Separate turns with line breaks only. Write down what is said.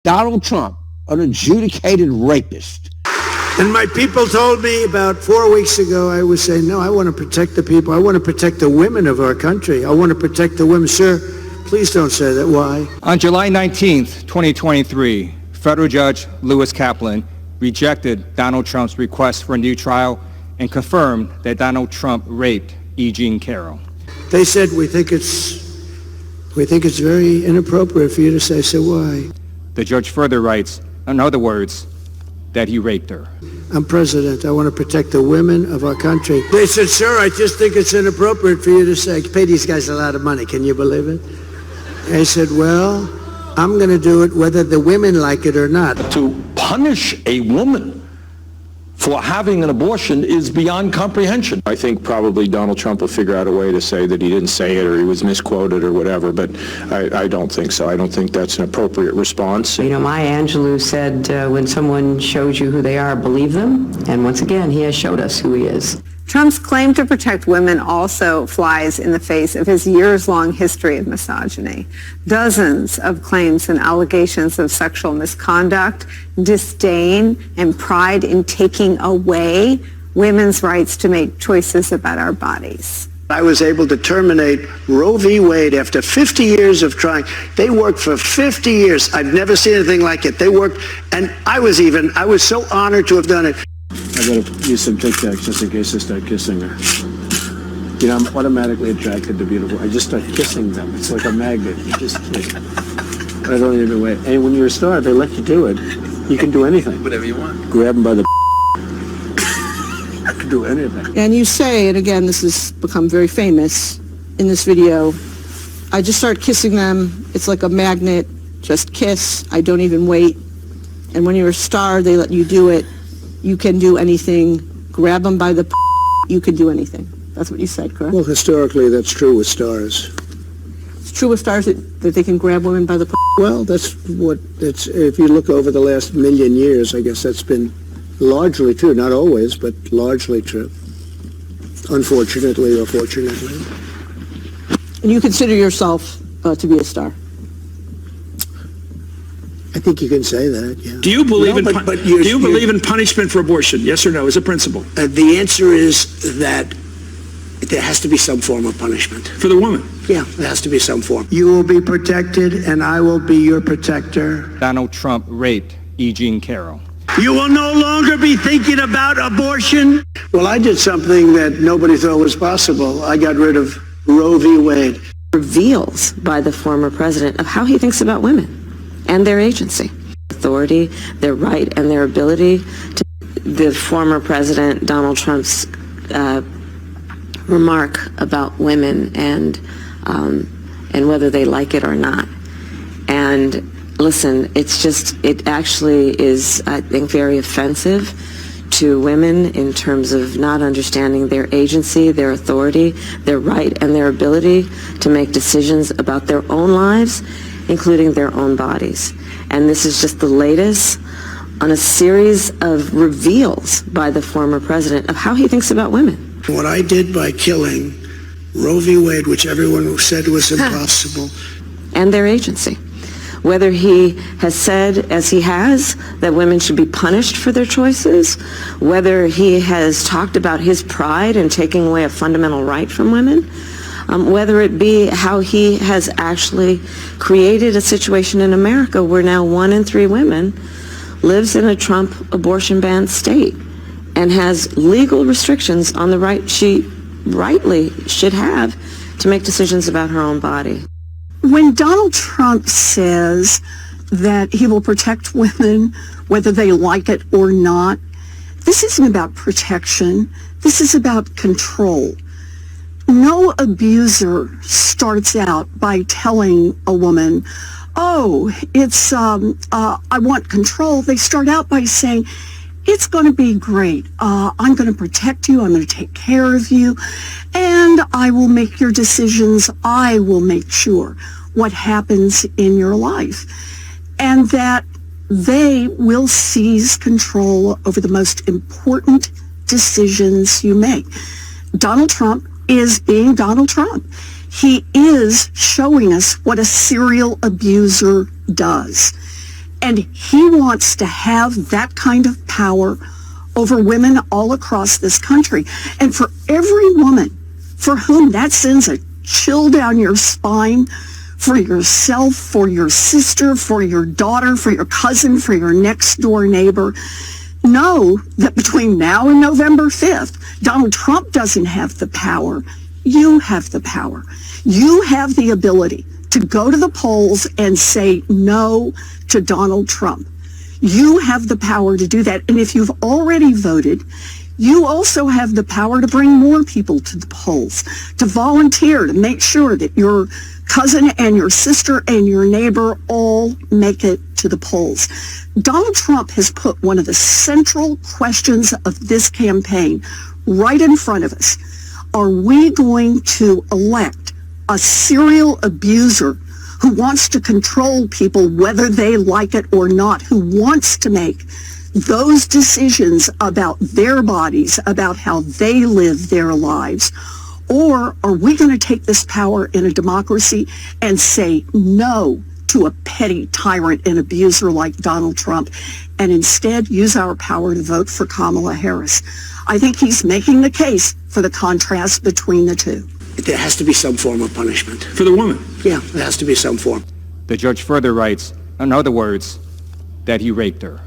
Donald Trump, an adjudicated rapist.
And my people told me about 4 weeks ago, I was saying, no, I want to protect the people. I want to protect the women of our country. I want to protect the women. Sir, please don't say that. Why?
On July 19th, 2023, federal judge Lewis Kaplan rejected Donald Trump's request for a new trial and confirmed that Donald Trump raped E. Jean Carroll.
They said, we think it's very inappropriate for you to say, so why?
The judge further writes, in other words, that he raped her.
I'm president. I want to protect the women of our country. They said, sir, I just think it's inappropriate for you to say, pay these guys a lot of money. Can you believe it? I said, well, I'm going to do it whether the women like it or not.
To punish a woman for having an abortion is beyond comprehension.
I think probably Donald Trump will figure out a way to say that he didn't say it or he was misquoted or whatever, but I don't think so. I don't think that's an appropriate response.
You know, Maya Angelou said, when someone shows you who they are, believe them. And once again, he has showed us who he is.
Trump's claim to protect women also flies in the face of his years-long history of misogyny. Dozens of claims and allegations of sexual misconduct, disdain, and pride in taking away women's rights to make choices about our bodies.
I was able to terminate Roe v. Wade after 50 years of trying. They worked for 50 years. I've never seen anything like it. They worked, and I was so honored to have done it.
I gotta use some Tic Tacs just in case I start kissing her. You know, I'm automatically attracted to beautiful. I just start kissing them. It's like a magnet. You just kiss. I don't even wait. And when you're a star, they let you do it. You can do anything.
Whatever you want.
Grab them by the I can do anything.
And you say, and again, this has become very famous in this video, I just start kissing them. It's like a magnet. Just kiss. I don't even wait. And when you're a star, they let you do it. You can do anything. Grab them by the you can do anything. That's what you said, correct?
Well, historically, that's true with stars.
It's true with stars that they can grab women by the
Well, that's what it's. If you look over the last million years, I guess that's been largely true. Not always, but largely true. Unfortunately or fortunately.
And you consider yourself to be a star?
I think you can say that, yeah.
Do you believe believe in punishment for abortion? Yes or no, as a principle?
The answer is that there has to be some form of punishment.
For the woman?
Yeah, there has to be some form. You will be protected, and I will be your protector.
Donald Trump raped E. Jean Carroll.
You will no longer be thinking about abortion. Well, I did something that nobody thought was possible. I got rid of Roe v. Wade.
Reveals by the former president of how he thinks about women and their agency, authority, their right, and their ability to. The former president, Donald Trump's remark about women and whether they like it or not. And listen, it actually is, I think, very offensive to women in terms of not understanding their agency, their authority, their right, and their ability to make decisions about their own lives, including their own bodies. And this is just the latest on a series of reveals by the former president of how he thinks about women.
What I did by killing Roe v. Wade, which everyone said was impossible.
And their agency. Whether he has said, as he has, that women should be punished for their choices, whether he has talked about his pride in taking away a fundamental right from women, whether it be how he has actually created a situation in America where now 1 in 3 women lives in a Trump abortion ban state and has legal restrictions on the right she rightly should have to make decisions about her own body.
When Donald Trump says that he will protect women whether they like it or not, this isn't about protection. This is about control. No abuser starts out by telling a woman, oh, it's, I want control. They start out by saying, it's going to be great. I'm going to protect you. I'm going to take care of you. And I will make your decisions. I will make sure what happens in your life. And that they will seize control over the most important decisions you make. Donald Trump is being Donald Trump. He is showing us what a serial abuser does. And he wants to have that kind of power over women all across this country. And for every woman for whom that sends a chill down your spine, for yourself, for your sister, for your daughter, for your cousin, for your next door neighbor, know that between now and November 5th, Donald Trump doesn't have the power. You have the power. You have the ability to go to the polls and say no to Donald Trump. You have the power to do that. And if you've already voted, you also have the power to bring more people to the polls, to volunteer, to make sure that your cousin and your sister and your neighbor all make it to the polls. Donald Trump has put one of the central questions of this campaign right in front of us. Are we going to elect a serial abuser who wants to control people whether they like it or not, who wants to make those decisions about their bodies, about how they live their lives? Or are we going to take this power in a democracy and say no to a petty tyrant and abuser like Donald Trump, and instead use our power to vote for Kamala Harris? I think he's making the case for the contrast between the two.
There has to be some form of punishment.
For the woman?
Yeah, there has to be some form.
The judge further writes, in other words, that he raped her.